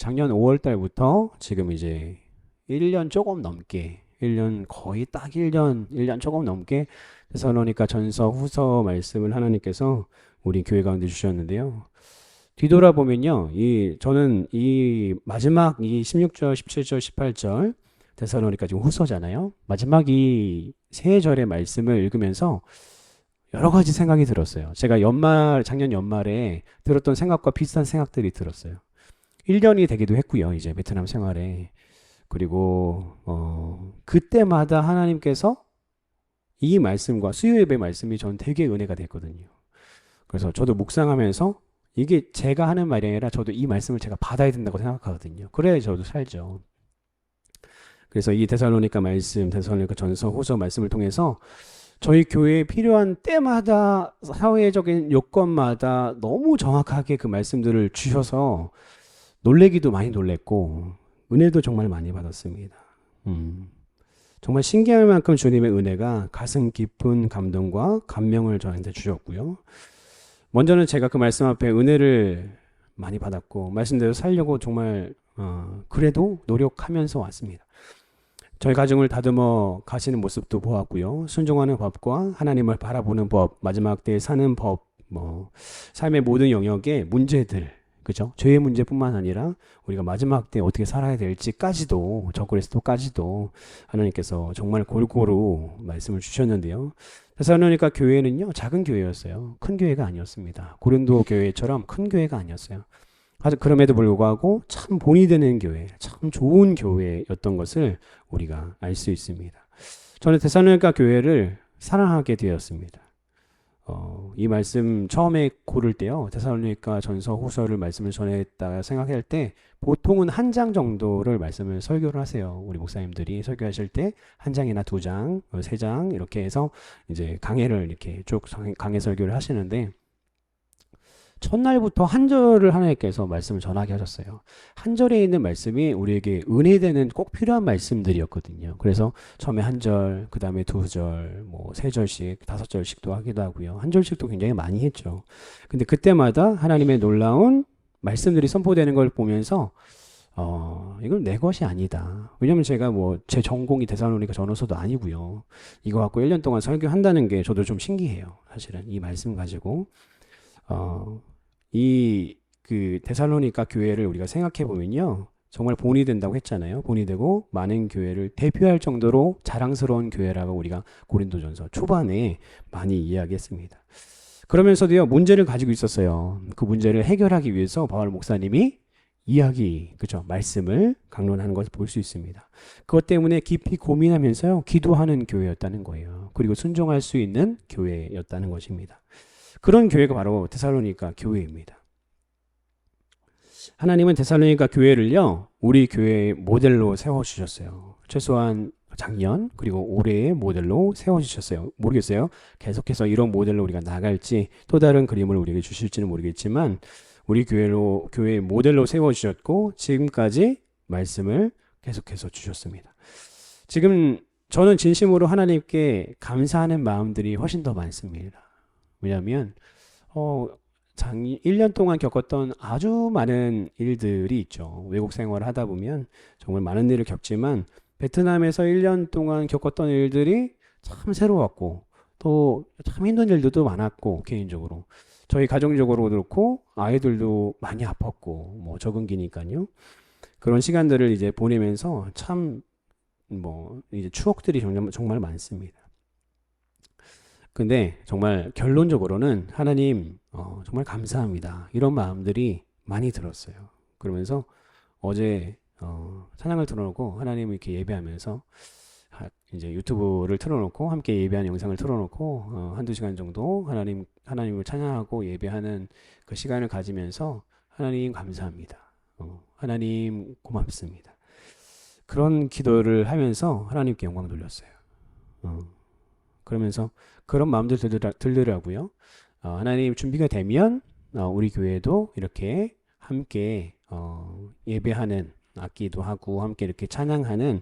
작년 5월 달부터 지금 이제 1년 조금 넘게 1년 거의 딱 1년 조금 넘게 데살로니가 전서 후서 말씀을 하나님께서 우리 교회 가운데 주셨는데요. 뒤돌아보면요. 저는 이 마지막 이 16절, 17절, 18절 데살로니가 지금 후서잖아요. 마지막 이 세 절의 말씀을 읽으면서 여러 가지 생각이 들었어요. 제가 작년 연말에 들었던 생각과 비슷한 생각들이 들었어요. 1년이 되기도 했고요. 이제 베트남 생활에. 그리고 그때마다 하나님께서 이 말씀과 수요 예배 말씀이 전 되게 은혜가 됐거든요. 그래서 저도 묵상하면서 이게 제가 하는 말이 아니라 저도 이 말씀을 제가 받아야 된다고 생각하거든요. 그래야 저도 살죠. 그래서 이 데살로니가 말씀, 데살로니가 전서, 후서 말씀을 통해서 저희 교회에 필요한 때마다 사회적인 요건마다 너무 정확하게 그 말씀들을 주셔서 놀래기도 많이 놀랬고 은혜도 정말 많이 받았습니다. 정말 신기할 만큼 주님의 은혜가 가슴 깊은 감동과 감명을 저한테 주셨고요. 먼저는 제가 그 말씀 앞에 은혜를 많이 받았고 말씀대로 살려고 정말 그래도 노력하면서 왔습니다. 저희 가정을 다듬어 가시는 모습도 보았고요. 순종하는 법과 하나님을 바라보는 법, 마지막 때에 사는 법, 삶의 모든 영역의 문제들, 그죠? 죄의 문제뿐만 아니라 우리가 마지막 때 어떻게 살아야 될지까지도, 적그리스도까지도 하나님께서 정말 골고루 말씀을 주셨는데요. 데살로니가 교회는요, 작은 교회였어요. 큰 교회가 아니었습니다. 고린도 교회처럼 큰 교회가 아니었어요. 그럼에도 불구하고 참 본이 되는 교회, 참 좋은 교회였던 것을 우리가 알 수 있습니다. 저는 데살로니가 교회를 사랑하게 되었습니다. 이 말씀 처음에 고를 때요, 데살로니가 전서 후서를 말씀을 전했다 생각할 때 보통은 한 장 정도를 말씀을 설교를 하세요. 우리 목사님들이 설교하실 때 한 장이나 두 장, 세 장 이렇게 해서 이제 강해를 이렇게 쭉 강해 설교를 하시는데 첫날부터 한 절을 하나님께서 말씀을 전하게 하셨어요. 한 절에 있는 말씀이 우리에게 은혜되는 꼭 필요한 말씀들이었거든요. 그래서 처음에 한 절, 그 다음에 두 절, 세 절씩, 다섯 절씩도 하기도 하고요. 한 절씩도 굉장히 많이 했죠. 근데 그때마다 하나님의 놀라운 말씀들이 선포되는 걸 보면서 이건 내 것이 아니다. 왜냐면 제가 제 전공이 데살로니가 전후서도 아니고요. 이거 갖고 1년 동안 설교한다는 게 저도 좀 신기해요. 사실은 이 말씀 가지고. 그 데살로니가 교회를 우리가 생각해 보면요. 정말 본이 된다고 했잖아요. 본이 되고 많은 교회를 대표할 정도로 자랑스러운 교회라고 우리가 고린도전서 초반에 많이 이야기했습니다. 그러면서도요, 문제를 가지고 있었어요. 그 문제를 해결하기 위해서 바울 목사님이 그죠? 말씀을 강론하는 것을 볼 수 있습니다. 그것 때문에 깊이 고민하면서요, 기도하는 교회였다는 거예요. 그리고 순종할 수 있는 교회였다는 것입니다. 그런 교회가 바로 데살로니가 교회입니다. 하나님은 데살로니가 교회를요, 우리 교회의 모델로 세워주셨어요. 최소한 작년 그리고 올해의 모델로 세워주셨어요. 모르겠어요. 계속해서 이런 모델로 우리가 나갈지 또 다른 그림을 우리에게 주실지는 모르겠지만 우리 교회의 모델로 세워주셨고 지금까지 말씀을 계속해서 주셨습니다. 지금 저는 진심으로 하나님께 감사하는 마음들이 훨씬 더 많습니다. 왜냐하면 1년 동안 겪었던 아주 많은 일들이 있죠. 외국 생활을 하다 보면 정말 많은 일을 겪지만 베트남에서 1년 동안 겪었던 일들이 참 새로웠고 또 참 힘든 일들도 많았고 개인적으로 저희 가정적으로도 그렇고 아이들도 많이 아팠고 적응기니까요. 그런 시간들을 이제 보내면서 참 이제 추억들이 정말 많습니다. 근데 정말 결론적으로는 하나님 정말 감사합니다. 이런 마음들이 많이 들었어요. 그러면서 어제 찬양을 틀어놓고 하나님을 이렇게 예배하면서 이제 유튜브를 틀어놓고 함께 예배하는 영상을 틀어놓고 한두 시간 정도 하나님을 찬양하고 예배하는 그 시간을 가지면서 하나님 감사합니다. 하나님 고맙습니다. 그런 기도를 하면서 하나님께 영광 돌렸어요. 그러면서 그런 마음들 들더라고요. 하나님 준비가 되면 우리 교회도 이렇게 함께 예배하는 악기도 하고 함께 이렇게 찬양하는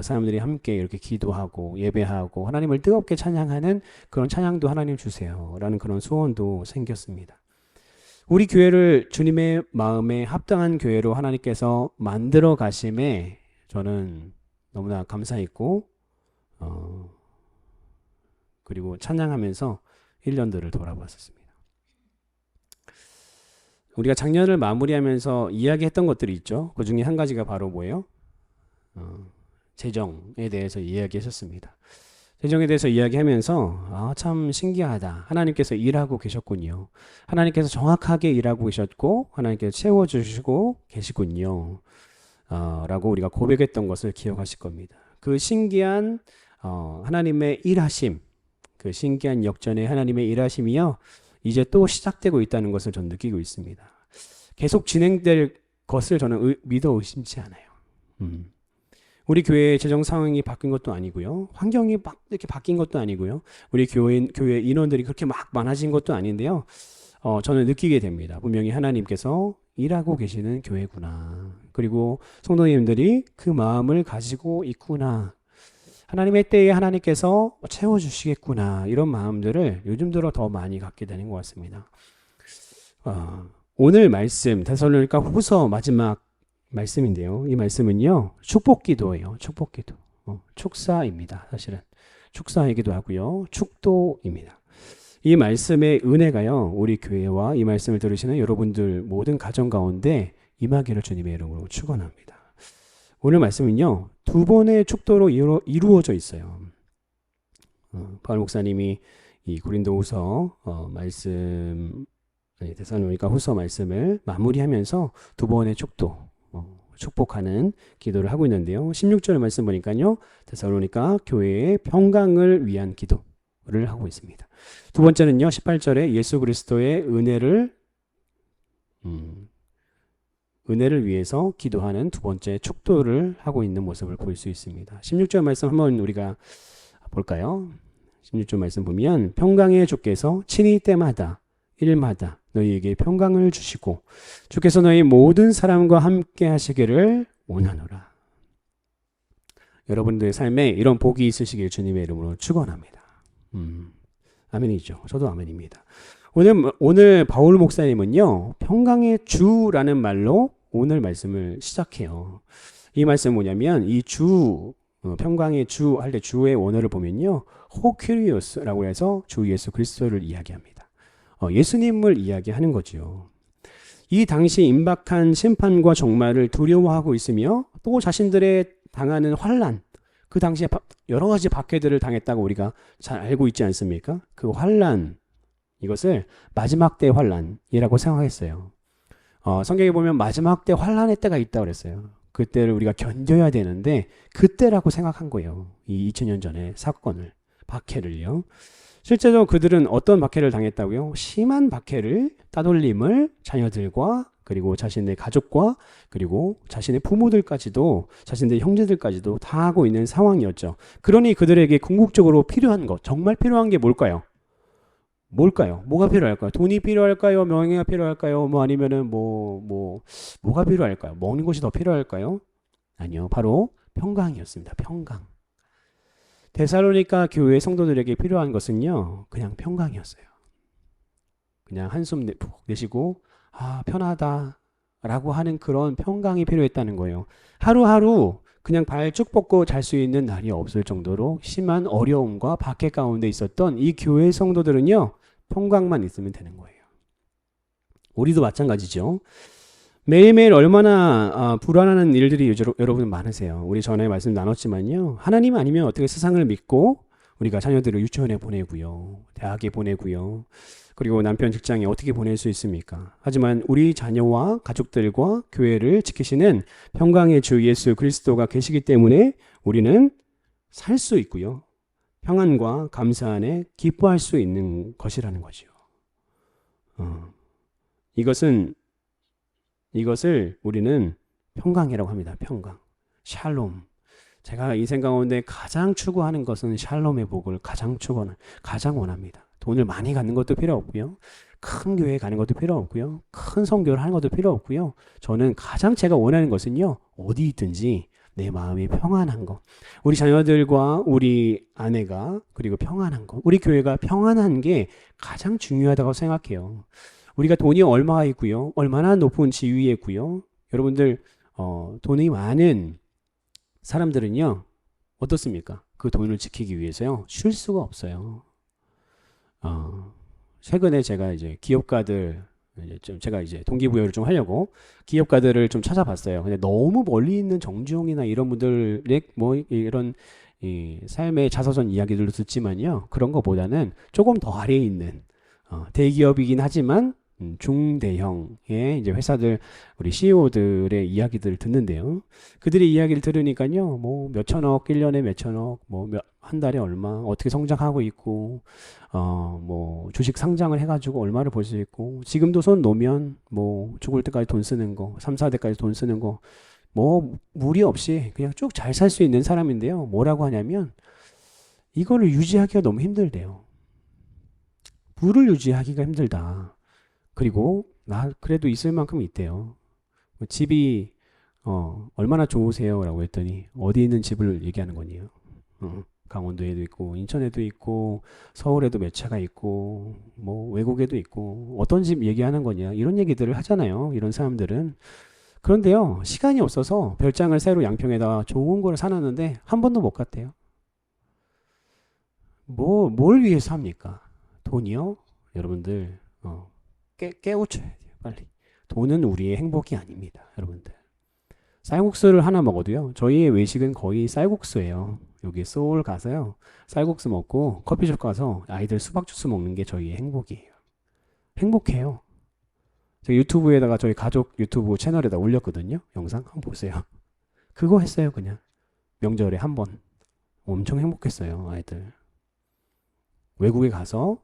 사람들이 함께 이렇게 기도하고 예배하고 하나님을 뜨겁게 찬양하는 그런 찬양도 하나님 주세요 라는 그런 소원도 생겼습니다. 우리 교회를 주님의 마음에 합당한 교회로 하나님께서 만들어 가심에 저는 너무나 감사했고 그리고 찬양하면서 1년들을 돌아봤었습니다. 우리가 작년을 마무리하면서 이야기했던 것들이 있죠. 그 중에 한 가지가 바로 뭐예요? 재정에 대해서 이야기하셨습니다. 재정에 대해서 이야기하면서 참 신기하다. 하나님께서 일하고 계셨군요. 하나님께서 정확하게 일하고 계셨고 하나님께서 채워주시고 계시군요. 라고 우리가 고백했던 것을 기억하실 겁니다. 그 신기한 하나님의 일하심, 그 신기한 역전의 하나님의 일하심이요, 이제 또 시작되고 있다는 것을 저는 느끼고 있습니다. 계속 진행될 것을 저는 믿어 의심치 않아요. 우리 교회의 재정 상황이 바뀐 것도 아니고요, 환경이 막 이렇게 바뀐 것도 아니고요, 우리 교회 인원들이 그렇게 막 많아진 것도 아닌데요, 저는 느끼게 됩니다. 분명히 하나님께서 일하고 계시는 교회구나. 그리고 성도님들이 그 마음을 가지고 있구나. 하나님의 때에 하나님께서 채워주시겠구나. 이런 마음들을 요즘 들어 더 많이 갖게 되는 것 같습니다. 오늘 말씀 데살로니가 후서 마지막 말씀인데요. 이 말씀은요, 축복기도예요. 축복기도. 축사입니다. 사실은 축사이기도 하고요, 축도입니다. 이 말씀의 은혜가요, 우리 교회와 이 말씀을 들으시는 여러분들 모든 가정 가운데 임하기를 주님의 이름으로 축원합니다. 오늘 말씀은요, 두 번의 축도로 이루어져 있어요. 바울 목사님이 이 고린도후서 말씀, 데살로니가 후서 말씀을 마무리하면서 두 번의 축도, 축복하는 기도를 하고 있는데요. 16절 말씀 보니까요, 데살로니가 교회의 평강을 위한 기도를 하고 있습니다. 두 번째는요, 18절에 예수 그리스도의 은혜를 위해서 기도하는 두 번째 축도를 하고 있는 모습을 볼 수 있습니다. 16절 말씀 한번 우리가 볼까요? 16절 말씀 보면, 평강의 주께서 친히 때마다 일마다 너희에게 평강을 주시고 주께서 너희 모든 사람과 함께 하시기를 원하노라. 여러분들의 삶에 이런 복이 있으시길 주님의 이름으로 축원합니다. 아멘이죠. 저도 아멘입니다. 오늘 바울 목사님은요, 평강의 주라는 말로 오늘 말씀을 시작해요. 이 말씀은 뭐냐면, 이 주, 평강의 주 할 때 주의 원어를 보면요, 호큐리오스라고 해서 주 예수 그리스도를 이야기합니다. 예수님을 이야기하는 거죠. 이 당시 임박한 심판과 종말을 두려워하고 있으며 또 자신들의 당하는 환난, 그 당시에 여러 가지 박해들을 당했다고 우리가 잘 알고 있지 않습니까? 그 환난, 이것을 마지막 때 환난이라고 생각했어요. 성경에 보면 마지막 때 환난의 때가 있다고 그랬어요. 그때를 우리가 견뎌야 되는데 그때라고 생각한 거예요. 이 2000년 전에 사건을, 박해를요. 실제로 그들은 어떤 박해를 당했다고요? 심한 박해를, 따돌림을 자녀들과 그리고 자신의 가족과 그리고 자신의 부모들까지도, 자신의 형제들까지도 다 하고 있는 상황이었죠. 그러니 그들에게 궁극적으로 필요한 것, 정말 필요한 게 뭘까요? 뭐가 필요할까요? 돈이 필요할까요? 명예가 필요할까요? 아니면은 뭐가 필요할까요? 먹는 것이 더 필요할까요? 아니요. 바로 평강이었습니다. 평강. 데살로니가 교회 성도들에게 필요한 것은요, 그냥 평강이었어요. 그냥 한숨 푹 내쉬고 편하다 라고 하는 그런 평강이 필요했다는 거예요. 하루하루 그냥 발 쭉 뻗고 잘 수 있는 날이 없을 정도로 심한 어려움과 박해 가운데 있었던 이 교회 성도들은요, 평강만 있으면 되는 거예요. 우리도 마찬가지죠. 매일매일 얼마나 불안한 일들이 여러분 많으세요. 우리 전에 말씀 나눴지만요, 하나님 아니면 어떻게 세상을 믿고 우리가 자녀들을 유치원에 보내고요, 대학에 보내고요, 그리고 남편 직장에 어떻게 보낼 수 있습니까? 하지만 우리 자녀와 가족들과 교회를 지키시는 평강의 주 예수 그리스도가 계시기 때문에 우리는 살 수 있고요, 평안과 감사 안에 기뻐할 수 있는 것이라는 거죠. 이것을 우리는 평강이라고 합니다. 평강. 샬롬. 제가 인생 가운데 가장 추구하는 것은 샬롬의 복을 가장 원합니다. 돈을 많이 갖는 것도 필요 없고요, 큰 교회에 가는 것도 필요 없고요, 큰 선교를 하는 것도 필요 없고요. 저는 가장 제가 원하는 것은요, 어디 있든지 내 마음이 평안한 것, 우리 자녀들과 우리 아내가 그리고 평안한 것, 우리 교회가 평안한 게 가장 중요하다고 생각해요. 우리가 돈이 얼마나 있고요. 얼마나 높은 지위에 있고요. 여러분들 돈이 많은 사람들은요. 어떻습니까? 그 돈을 지키기 위해서요. 쉴 수가 없어요. 최근에 제가 이제 기업가들 제가 이제 동기부여를 좀 하려고 기업가들을 좀 찾아봤어요. 근데 너무 멀리 있는 정주영이나 이런 분들의 뭐 이런 이 삶의 자서전 이야기들도 듣지만요. 그런 것보다는 조금 더 아래에 있는 대기업이긴 하지만 중대형의 이제 회사들 우리 CEO들의 이야기들을 듣는데요. 그들의 이야기를 들으니까요. 뭐 몇천억, 1년에 몇천억, 뭐 한 달에 얼마, 어떻게 성장하고 있고, 뭐 주식 상장을 해가지고 얼마를 벌 수 있고, 지금도 손 놓으면 뭐 죽을 때까지 돈 쓰는 거, 3, 4대까지 돈 쓰는 거, 뭐 무리 없이 그냥 쭉 잘 살 수 있는 사람인데요. 뭐라고 하냐면 이거를 유지하기가 너무 힘들대요. 부를 유지하기가 힘들다. 그리고 나 그래도 있을 만큼 있대요. 집이 얼마나 좋으세요? 라고 했더니 어디 있는 집을 얘기하는 거니요. 강원도에도 있고 인천에도 있고 서울에도 몇 채가 있고 뭐 외국에도 있고 어떤 집 얘기하는 거냐 이런 얘기들을 하잖아요. 이런 사람들은. 그런데요, 시간이 없어서 별장을 새로 양평에다가 좋은 거를 사놨는데 한 번도 못 갔대요. 뭘 위해서 합니까? 돈이요? 여러분들 깨우쳐야 돼요. 빨리. 돈은 우리의 행복이 아닙니다. 여러분들. 쌀국수를 하나 먹어도요. 저희의 외식은 거의 쌀국수예요. 여기 서울 가서요. 쌀국수 먹고 커피숍 가서 아이들 수박 주스 먹는 게 저희의 행복이에요. 행복해요. 제가 유튜브에다가 저희 가족 유튜브 채널에다 올렸거든요. 영상 한번 보세요. 그거 했어요. 그냥 명절에 한 번. 엄청 행복했어요. 아이들. 외국에 가서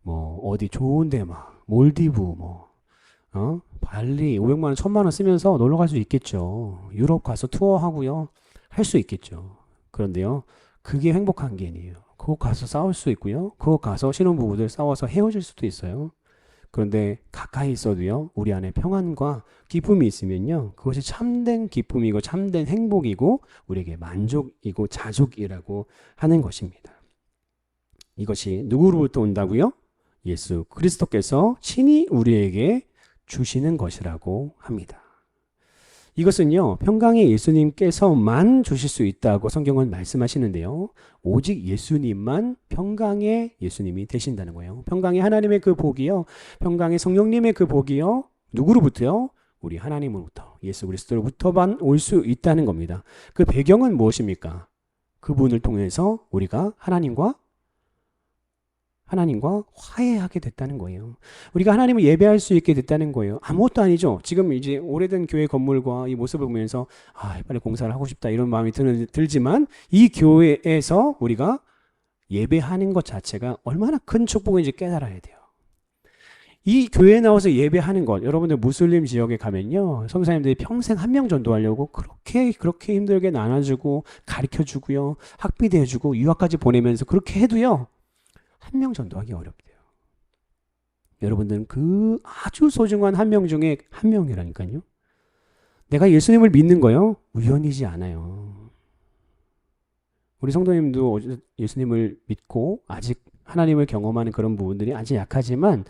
뭐 어디 좋은데 막 몰디브 뭐 발리 500만 원, 1000만 원 쓰면서 놀러 갈 수 있겠죠. 유럽 가서 투어하고요. 할 수 있겠죠. 그런데요. 그게 행복한 게 아니에요. 그거 가서 싸울 수 있고요. 그거 가서 신혼부부들 싸워서 헤어질 수도 있어요. 그런데 가까이 있어도요. 우리 안에 평안과 기쁨이 있으면요. 그것이 참된 기쁨이고 참된 행복이고 우리에게 만족이고 자족이라고 하는 것입니다. 이것이 누구로부터 온다고요? 예수 그리스도께서 친히 우리에게 주시는 것이라고 합니다. 이것은요, 평강의 예수님께서만 주실 수 있다고 성경은 말씀하시는데요. 오직 예수님만 평강의 예수님이 되신다는 거예요. 평강의 하나님의 그 복이요, 평강의 성령님의 그 복이요, 누구로부터요? 우리 하나님으로부터, 예수 그리스도로부터만 올 수 있다는 겁니다. 그 배경은 무엇입니까? 그분을 통해서 우리가 하나님과 화해하게 됐다는 거예요. 우리가 하나님을 예배할 수 있게 됐다는 거예요. 아무것도 아니죠. 지금 이제 오래된 교회 건물과 이 모습을 보면서 빨리 공사를 하고 싶다 이런 마음이 들지만 이 교회에서 우리가 예배하는 것 자체가 얼마나 큰 축복인지 깨달아야 돼요. 이 교회에 나와서 예배하는 것, 여러분들 무슬림 지역에 가면요, 선교사님들이 평생 한 명 전도하려고 그렇게 힘들게 나눠주고 가르쳐주고요, 학비도 해주고 유학까지 보내면서 그렇게 해도요, 한 명 전도하기 어렵대요. 여러분들은 그 아주 소중한 한 명 중에 한 명이라니까요. 내가 예수님을 믿는 거요, 우연이지 않아요. 우리 성도님도 예수님을 믿고 아직 하나님을 경험하는 그런 부분들이 아직 약하지만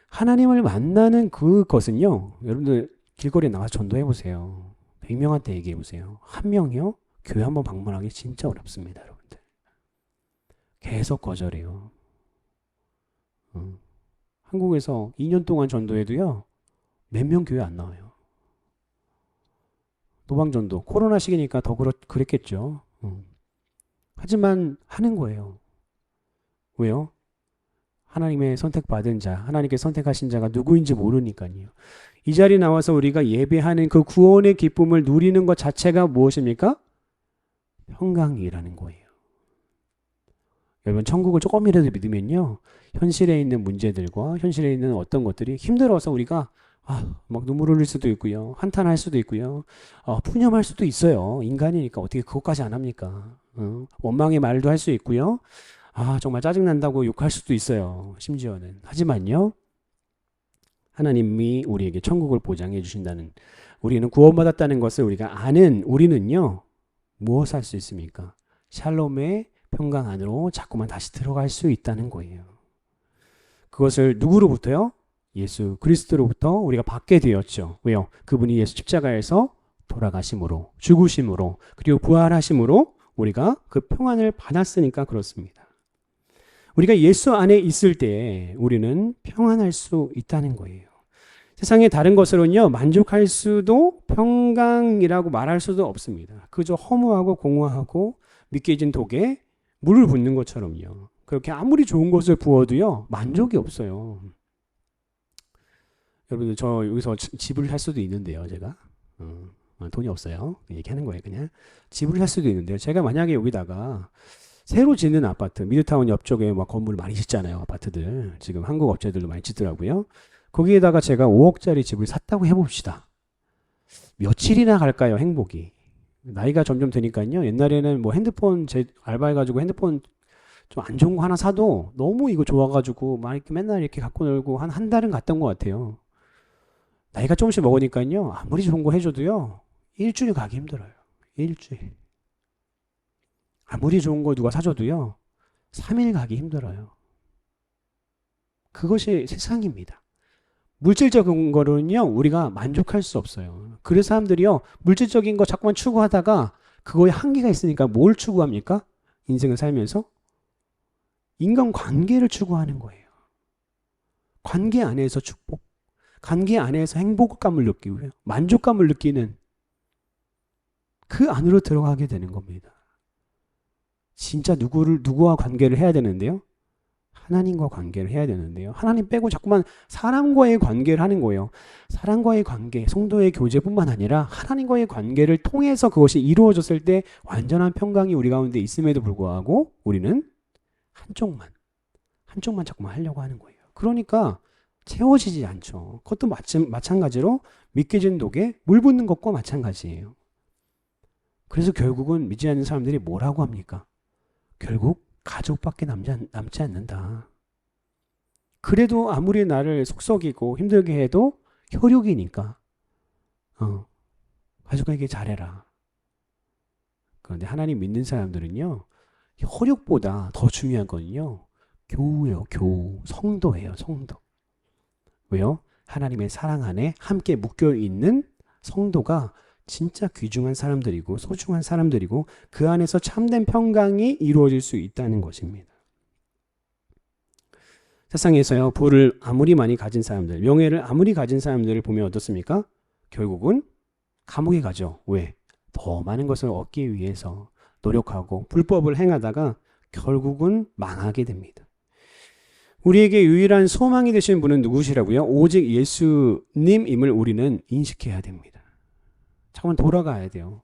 하나님을 만나는 그것은요, 여러분들 길거리에 나가서 전도해 보세요. 100명한테 얘기해 보세요. 한 명이요? 교회 한번 방문하기 진짜 어렵습니다, 여러분들. 계속 거절해요. 한국에서 2년 동안 전도해도요, 몇 명 교회 안 나와요. 노방전도, 코로나 시기니까 더 그랬겠죠. 하지만 하는 거예요. 왜요? 하나님의 선택받은 자, 하나님께 선택하신 자가 누구인지 모르니까요. 이 자리에 나와서 우리가 예배하는 그 구원의 기쁨을 누리는 것 자체가 무엇입니까? 평강이라는 거예요. 여러분, 천국을 조금이라도 믿으면요, 현실에 있는 문제들과 현실에 있는 어떤 것들이 힘들어서 우리가 막 눈물 흘릴 수도 있고요, 한탄할 수도 있고요, 푸념할 수도 있어요. 인간이니까 어떻게 그것까지 안 합니까? 원망의 말도 할 수 있고요, 정말 짜증난다고 욕할 수도 있어요. 심지어는. 하지만요, 하나님이 우리에게 천국을 보장해 주신다는, 우리는 구원받았다는 것을 우리가 아는 우리는요, 무엇을 할 수 있습니까? 샬롬의 평강 안으로 자꾸만 다시 들어갈 수 있다는 거예요. 그것을 누구로부터요? 예수 그리스도로부터 우리가 받게 되었죠. 왜요? 그분이 예수 십자가에서 돌아가심으로, 죽으심으로, 그리고 부활하심으로 우리가 그 평안을 받았으니까 그렇습니다. 우리가 예수 안에 있을 때 우리는 평안할 수 있다는 거예요. 세상의 다른 것으로는요, 만족할 수도 평강이라고 말할 수도 없습니다. 그저 허무하고 공허하고 믿겨진 독에 물을 붓는 것처럼요. 그렇게 아무리 좋은 것을 부어도요, 만족이 없어요. 여러분들, 저 여기서 집을 살 수도 있는데요, 제가. 돈이 없어요. 얘기하는 거예요, 그냥. 집을 살 수도 있는데요. 제가 만약에 여기다가 새로 짓는 아파트, 미드타운 옆쪽에 막 건물 많이 짓잖아요, 아파트들. 지금 한국 업체들도 많이 짓더라고요. 거기에다가 제가 5억짜리 집을 샀다고 해봅시다. 며칠이나 갈까요, 행복이? 나이가 점점 드니까요. 옛날에는 뭐 핸드폰, 제 알바해가지고 핸드폰 좀 안 좋은 거 하나 사도 너무 이거 좋아가지고 막 이렇게 맨날 이렇게 갖고 놀고 한 달은 갔던 것 같아요. 나이가 조금씩 먹으니까요. 아무리 좋은 거 해줘도요. 일주일 가기 힘들어요. 일주일. 아무리 좋은 거 누가 사줘도요. 3일 가기 힘들어요. 그것이 세상입니다. 물질적인 거로는요. 우리가 만족할 수 없어요. 그래서 사람들이요. 물질적인 거 자꾸만 추구하다가 그거에 한계가 있으니까 뭘 추구합니까? 인생을 살면서? 인간관계를 추구하는 거예요. 관계 안에서 축복. 관계 안에서 행복감을 느끼고요. 만족감을 느끼는 그 안으로 들어가게 되는 겁니다. 진짜 누구와 관계를 해야 되는데요? 하나님과 관계를 해야 되는데요. 하나님 빼고 자꾸만 사람과의 관계를 하는 거예요. 사람과의 관계, 성도의 교제뿐만 아니라 하나님과의 관계를 통해서 그것이 이루어졌을 때 완전한 평강이 우리 가운데 있음에도 불구하고 우리는 한쪽만 자꾸만 하려고 하는 거예요. 그러니까 채워지지 않죠. 그것도 마찬가지로 믿겨진 독에 물 붓는 것과 마찬가지예요. 그래서 결국은 믿지 않는 사람들이 뭐라고 합니까? 결국 가족밖에 남지 않는다. 그래도 아무리 나를 속썩이고 힘들게 해도 혈육이니까 가족에게 잘해라. 그런데 하나님 믿는 사람들은요. 혈육보다 더 중요한 거는요. 교우예요. 교우. 성도예요. 성도. 왜요? 하나님의 사랑 안에 함께 묶여있는 성도가 진짜 귀중한 사람들이고 소중한 사람들이고 그 안에서 참된 평강이 이루어질 수 있다는 것입니다. 세상에서요. 부를 아무리 많이 가진 사람들, 명예를 아무리 가진 사람들을 보면 어떻습니까? 결국은 감옥에 가죠. 왜? 더 많은 것을 얻기 위해서 노력하고 불법을 행하다가 결국은 망하게 됩니다. 우리에게 유일한 소망이 되신 분은 누구시라고요? 오직 예수님임을 우리는 인식해야 됩니다. 잠깐 돌아가야 돼요.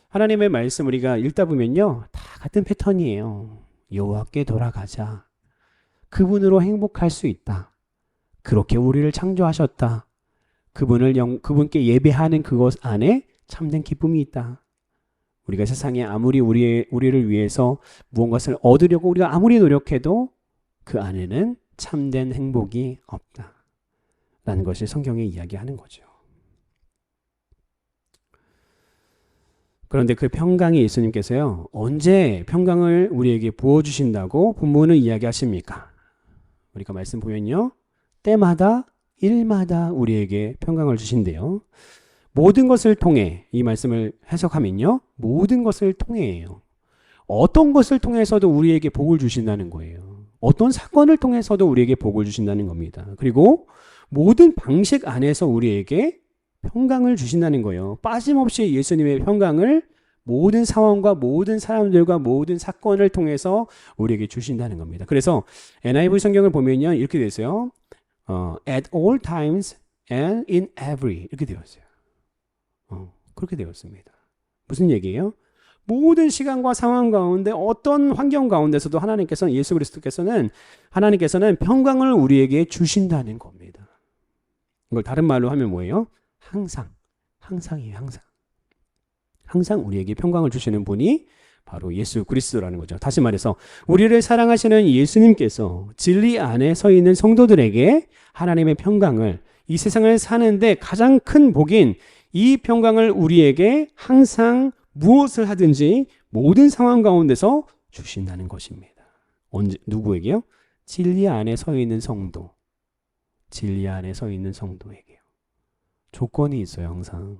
하나님의 말씀 우리가 읽다 보면요. 다 같은 패턴이에요. 여호와께 돌아가자. 그분으로 행복할 수 있다. 그렇게 우리를 창조하셨다. 그분께 예배하는 그것 안에 참된 기쁨이 있다. 우리가 세상에 아무리 우리를 위해서 무언가를 얻으려고 우리가 아무리 노력해도 그 안에는 참된 행복이 없다. 라는 것이 성경에 이야기하는 거죠. 그런데 그 평강이 예수님께서요. 언제 평강을 우리에게 부어주신다고 본문은 이야기하십니까? 우리가 말씀 보면요. 때마다 일마다 우리에게 평강을 주신대요. 모든 것을 통해 이 말씀을 해석하면요. 모든 것을 통해예요. 어떤 것을 통해서도 우리에게 복을 주신다는 거예요. 어떤 사건을 통해서도 우리에게 복을 주신다는 겁니다. 그리고 모든 방식 안에서 우리에게 평강을 주신다는 거예요. 빠짐없이 예수님의 평강을 모든 상황과 모든 사람들과 모든 사건을 통해서 우리에게 주신다는 겁니다. 그래서 NIV 성경을 보면요. 이렇게 되어 있어요. At all times and in every 이렇게 되어 있어요. 그렇게 되어 있습니다. 무슨 얘기예요? 모든 시간과 상황 가운데 어떤 환경 가운데서도 하나님께서는 예수 그리스도께서는 하나님께서는 평강을 우리에게 주신다는 겁니다. 이걸 다른 말로 하면 뭐예요? 항상이에요. 항상 우리에게 평강을 주시는 분이 바로 예수 그리스도라는 거죠. 다시 말해서 우리를 사랑하시는 예수님께서 진리 안에 서 있는 성도들에게 하나님의 평강을 이 세상을 사는데 가장 큰 복인 이 평강을 우리에게 항상 무엇을 하든지 모든 상황 가운데서 주신다는 것입니다. 누구에게요? 진리 안에 서 있는 성도. 진리 안에 서 있는 성도에게요. 조건이 있어요, 항상.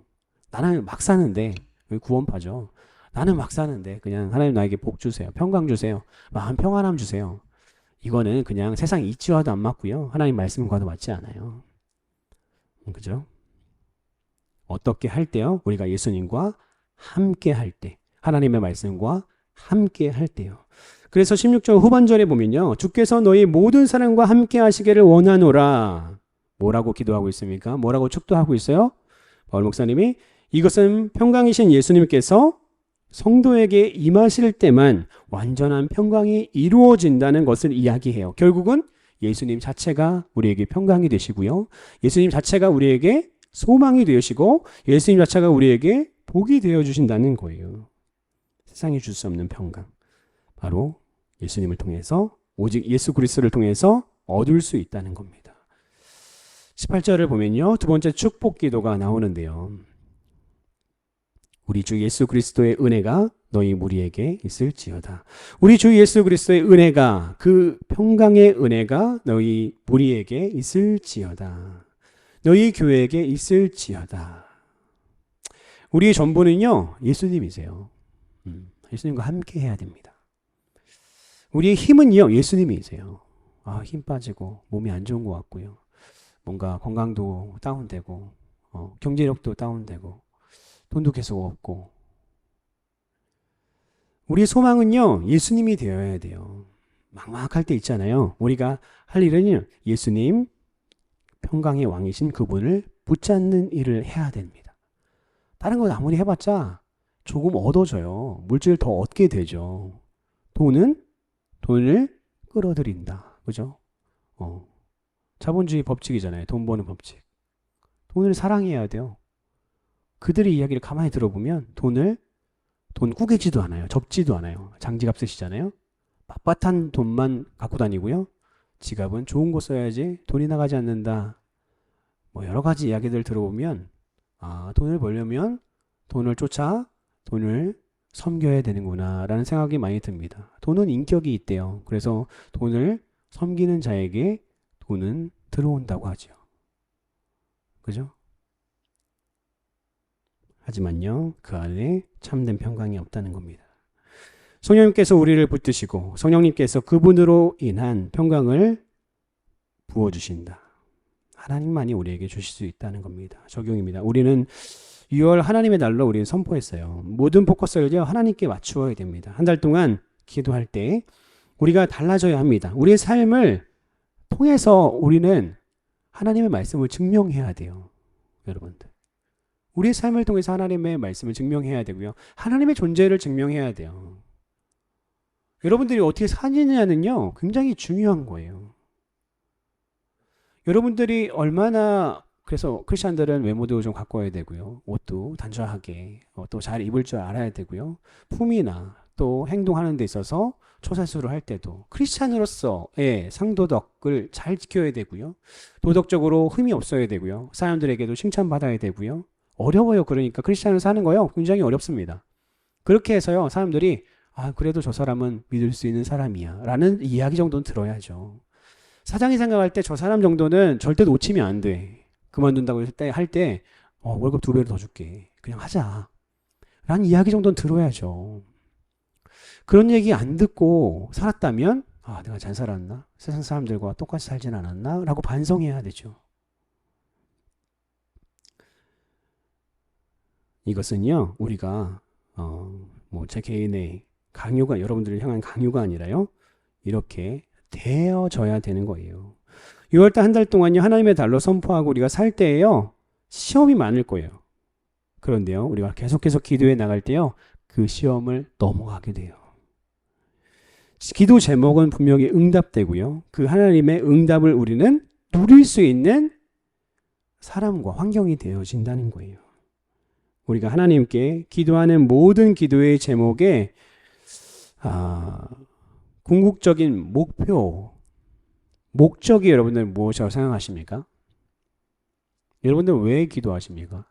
나는 막 사는데, 구원파죠. 나는 막 사는데 그냥 하나님 나에게 복 주세요. 평강 주세요. 마음 평안함 주세요. 이거는 그냥 세상 이치와도 안 맞고요. 하나님 말씀과도 맞지 않아요. 그죠? 어떻게 할 때요? 우리가 예수님과 함께 할 때, 하나님의 말씀과 함께 할 때요. 그래서 16절 후반절에 보면요. 주께서 너희 모든 사람과 함께 하시기를 원하노라. 뭐라고 기도하고 있습니까? 뭐라고 축도하고 있어요? 바울 목사님이 이것은 평강이신 예수님께서 성도에게 임하실 때만 완전한 평강이 이루어진다는 것을 이야기해요. 결국은 예수님 자체가 우리에게 평강이 되시고요. 예수님 자체가 우리에게 소망이 되시고 예수님 자체가 우리에게 복이 되어 주신다는 거예요. 세상이 줄 수 없는 평강. 바로 예수님을 통해서 오직 예수 그리스도를 통해서 얻을 수 있다는 겁니다. 18절을 보면요. 두 번째 축복 기도가 나오는데요. 우리 주 예수 그리스도의 은혜가 너희 무리에게 있을지어다. 우리 주 예수 그리스도의 은혜가 그 평강의 은혜가 너희 무리에게 있을지어다. 너희 교회에게 있을지어다. 우리의 전부는요. 예수님이세요. 예수님과 함께 해야 됩니다. 우리의 힘은요. 예수님이세요. 힘 빠지고 몸이 안 좋은 것 같고요. 뭔가 건강도 다운되고 경제력도 다운되고 돈도 계속 없고 우리의 소망은요. 예수님이 되어야 돼요. 막막할 때 있잖아요. 우리가 할 일은 예수님 평강의 왕이신 그분을 붙잡는 일을 해야 됩니다. 다른 건 아무리 해봤자 조금 얻어져요. 물질 더 얻게 되죠. 돈은 돈을 끌어들인다. 그죠? 자본주의 법칙이잖아요. 돈 버는 법칙. 돈을 사랑해야 돼요. 그들의 이야기를 가만히 들어보면 돈 꾸개지도 않아요. 접지도 않아요. 장지갑 쓰시잖아요. 빳빳한 돈만 갖고 다니고요. 지갑은 좋은 거 써야지 돈이 나가지 않는다. 여러 가지 이야기들 들어보면 돈을 벌려면 돈을 쫓아 돈을 섬겨야 되는구나 라는 생각이 많이 듭니다. 돈은 인격이 있대요. 그래서 돈을 섬기는 자에게 돈은 들어온다고 하죠. 그죠? 하지만요, 그 안에 참된 평강이 없다는 겁니다. 성령님께서 우리를 붙드시고 성령님께서 그분으로 인한 평강을 부어주신다. 하나님만이 우리에게 주실 수 있다는 겁니다. 적용입니다. 우리는 6월 하나님의 날로 우리는 선포했어요. 모든 포커스를요 하나님께 맞추어야 됩니다. 한 달 동안 기도할 때 우리가 달라져야 합니다. 우리의 삶을 통해서 우리는 하나님의 말씀을 증명해야 돼요. 여러분들. 우리의 삶을 통해서 하나님의 말씀을 증명해야 되고요. 하나님의 존재를 증명해야 돼요. 여러분들이 어떻게 사느냐는요 굉장히 중요한 거예요. 여러분들이 얼마나 그래서 크리스찬들은 외모도 좀 가꿔야 되고요. 옷도 단정하게 또 잘 입을 줄 알아야 되고요. 품이나 또 행동하는 데 있어서 초살수를 할 때도 크리스찬으로서의 상도덕을 잘 지켜야 되고요. 도덕적으로 흠이 없어야 되고요. 사람들에게도 칭찬받아야 되고요. 어려워요. 그러니까 크리스찬을 사는 거요 굉장히 어렵습니다. 그렇게 해서요 사람들이 그래도 저 사람은 믿을 수 있는 사람이야 라는 이야기 정도는 들어야죠. 사장이 생각할 때 저 사람 정도는 절대 놓치면 안 돼. 그만둔다고 할 때 월급 2배로 더 줄게. 그냥 하자. 라는 이야기 정도는 들어야죠. 그런 얘기 안 듣고 살았다면 내가 잘 살았나? 세상 사람들과 똑같이 살진 않았나? 라고 반성해야 되죠. 이것은요 우리가 제 개인의 강요가 여러분들을 향한 강요가 아니라요 이렇게 되어져야 되는 거예요. 6월달 한 달 동안요 하나님의 달로 선포하고 우리가 살 때에요 시험이 많을 거예요. 그런데요 우리가 계속해서 기도해 나갈 때요 그 시험을 넘어가게 돼요. 기도 제목은 분명히 응답되고요 그 하나님의 응답을 우리는 누릴 수 있는 사람과 환경이 되어진다는 거예요. 우리가 하나님께 기도하는 모든 기도의 제목에 궁극적인 목적이 여러분들 무엇이라고 생각하십니까? 여러분들 왜 기도하십니까?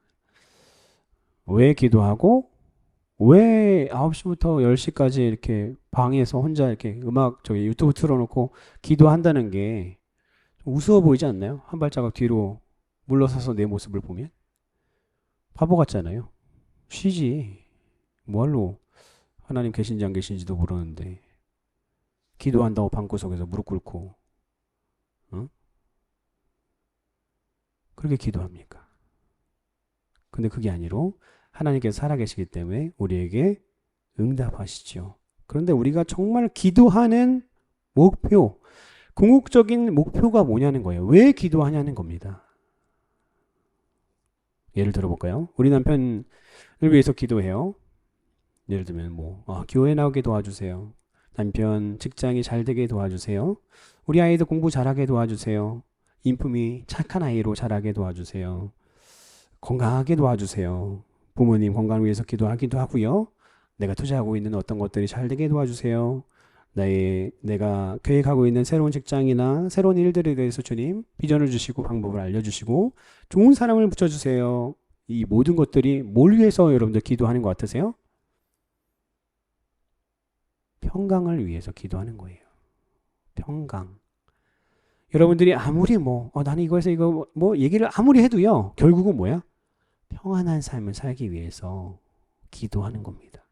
왜 기도하고 왜 9시부터 10시까지 이렇게 방에서 혼자 이렇게 유튜브 틀어놓고 기도한다는 게 우스워 보이지 않나요? 한 발자국 뒤로 물러서서 내 모습을 보면 바보 같잖아요. 쉬지. 뭐할로 하나님 계신지 안 계신지도 모르는데 기도한다고 방구석에서 무릎 꿇고 그렇게 기도합니까? 근데 그게 아니로 하나님께서 살아계시기 때문에 우리에게 응답하시죠. 그런데 우리가 정말 기도하는 목표, 궁극적인 목표가 뭐냐는 거예요. 왜 기도하냐는 겁니다. 예를 들어볼까요? 우리 남편을 위해서 기도해요. 예를 들면 교회 나오게 도와주세요. 남편 직장이 잘 되게 도와주세요. 우리 아이도 공부 잘하게 도와주세요. 인품이 착한 아이로 자라게 도와주세요. 건강하게 도와주세요. 부모님 건강을 위해서 기도하기도 하고요. 내가 투자하고 있는 어떤 것들이 잘 되게 도와주세요. 내가 계획하고 있는 새로운 직장이나 새로운 일들에 대해서 주님 비전을 주시고 방법을 알려주시고 좋은 사람을 붙여주세요. 이 모든 것들이 뭘 위해서 여러분들 기도하는 것 같으세요? 평강을 위해서 기도하는 거예요. 평강. 여러분들이 아무리 나는 이거에서 이거 얘기를 아무리 해도요. 결국은 뭐야? 평안한 삶을 살기 위해서 기도하는 겁니다.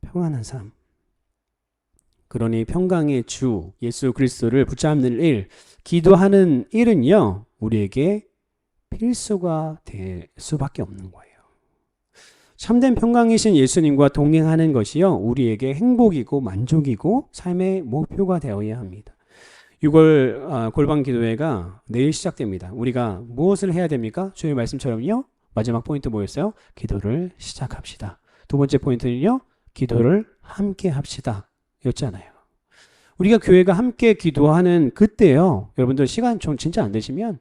평안한 삶. 그러니 평강의 주 예수 그리스도를 붙잡는 일, 기도하는 일은요. 우리에게 필수가 될 수밖에 없는 거예요. 참된 평강이신 예수님과 동행하는 것이요. 우리에게 행복이고 만족이고 삶의 목표가 되어야 합니다. 6월 골방 기도회가 내일 시작됩니다. 우리가 무엇을 해야 됩니까? 주의 말씀처럼요. 마지막 포인트 뭐였어요? 기도를 시작합시다. 두 번째 포인트는요. 기도를 함께 합시다. 였잖아요. 우리가 교회가 함께 기도하는 그때요. 여러분들 시간 좀 진짜 안 되시면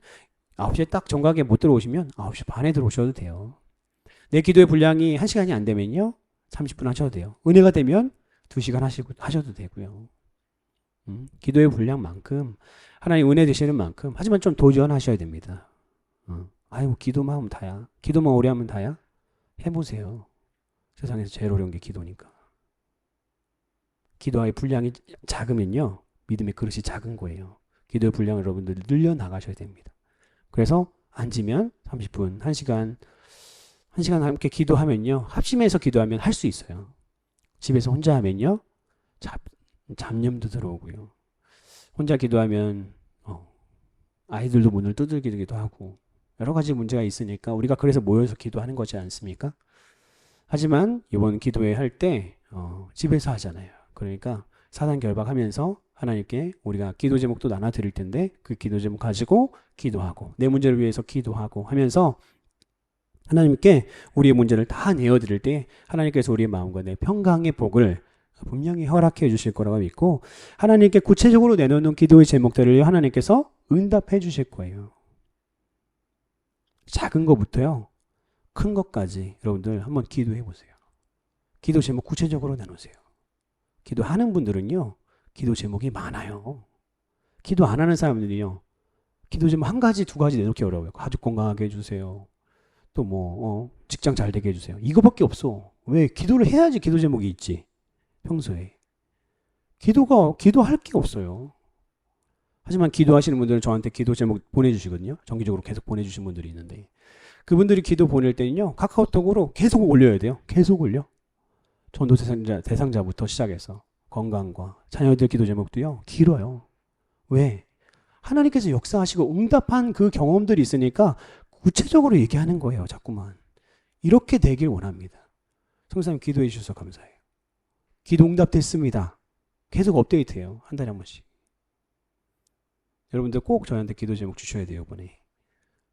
9시에 딱 정각에 못 들어오시면 9시 반에 들어오셔도 돼요. 내 기도의 분량이 1시간이 안 되면요. 30분 하셔도 돼요. 은혜가 되면 2시간 하셔도 되고요. 기도의 분량만큼 하나님 은혜 되시는 만큼 하지만 좀 도전하셔야 됩니다. 기도만 하면 다야. 기도만 오래 하면 다야? 해보세요. 세상에서 제일 어려운 게 기도니까. 기도의 분량이 작으면요. 믿음의 그릇이 작은 거예요. 기도의 분량을 여러분들 늘려나가셔야 됩니다. 그래서 앉으면 30분, 1시간 함께 기도하면요. 합심해서 기도하면 할 수 있어요. 집에서 혼자 하면요. 잡념도 들어오고요. 혼자 기도하면 아이들도 문을 두들기도 하고 여러 가지 문제가 있으니까 우리가 그래서 모여서 기도하는 거지 않습니까? 하지만 이번 기도회 할 때 집에서 하잖아요. 그러니까 사단 결박하면서 하나님께 우리가 기도 제목도 나눠 드릴 텐데 그 기도 제목 가지고 기도하고 내 문제를 위해서 기도하고 하면서 하나님께 우리의 문제를 다 내어드릴 때 하나님께서 우리의 마음과 내 평강의 복을 분명히 허락해 주실 거라고 믿고 하나님께 구체적으로 내놓는 기도의 제목들을 하나님께서 응답해 주실 거예요. 작은 것부터요. 큰 것까지 여러분들 한번 기도해 보세요. 기도 제목 구체적으로 내놓으세요. 기도하는 분들은요. 기도 제목이 많아요. 기도 안 하는 사람들이요. 기도 제목 한 가지, 두 가지 내놓기 어려워요. 가족 건강하게 해주세요. 또 직장 잘 되게 해주세요. 이거밖에 없어. 왜? 기도를 해야지 기도 제목이 있지. 평소에. 기도할 게 없어요. 하지만 기도하시는 분들은 저한테 기도 제목 보내주시거든요. 정기적으로 계속 보내주신 분들이 있는데 그분들이 기도 보낼 때는요. 카카오톡으로 계속 올려야 돼요. 계속 올려. 전도 대상자부터 시작해서 건강과 자녀들 기도 제목도요. 길어요. 왜? 하나님께서 역사하시고 응답한 그 경험들이 있으니까 구체적으로 얘기하는 거예요. 자꾸만. 이렇게 되길 원합니다. 성사님 기도해 주셔서 감사해요. 기도 응답됐습니다. 계속 업데이트해요. 한 달에 한 번씩. 여러분들 꼭 저한테 기도 제목 주셔야 돼요. 이번에.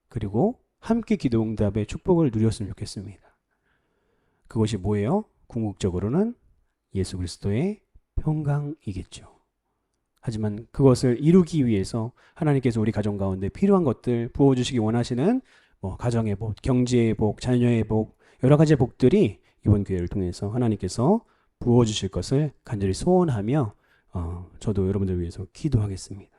그리고 함께 기도 응답의 축복을 누렸으면 좋겠습니다. 그것이 뭐예요? 궁극적으로는 예수 그리스도의 평강이겠죠. 하지만 그것을 이루기 위해서 하나님께서 우리 가정 가운데 필요한 것들 부어주시기 원하시는 가정의 복, 경제의 복, 자녀의 복, 여러 가지 복들이 이번 기회를 통해서 하나님께서 부어주실 것을 간절히 소원하며 저도 여러분들 위해서 기도하겠습니다.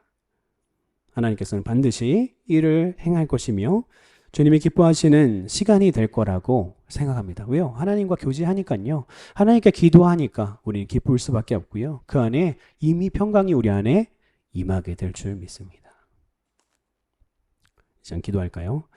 하나님께서는 반드시 이를 행할 것이며 주님이 기뻐하시는 시간이 될 거라고 생각합니다. 왜요? 하나님과 교제하니까요. 하나님께 기도하니까 우리는 기쁠 수밖에 없고요. 그 안에 이미 평강이 우리 안에 임하게 될 줄 믿습니다. 이제 기도할까요?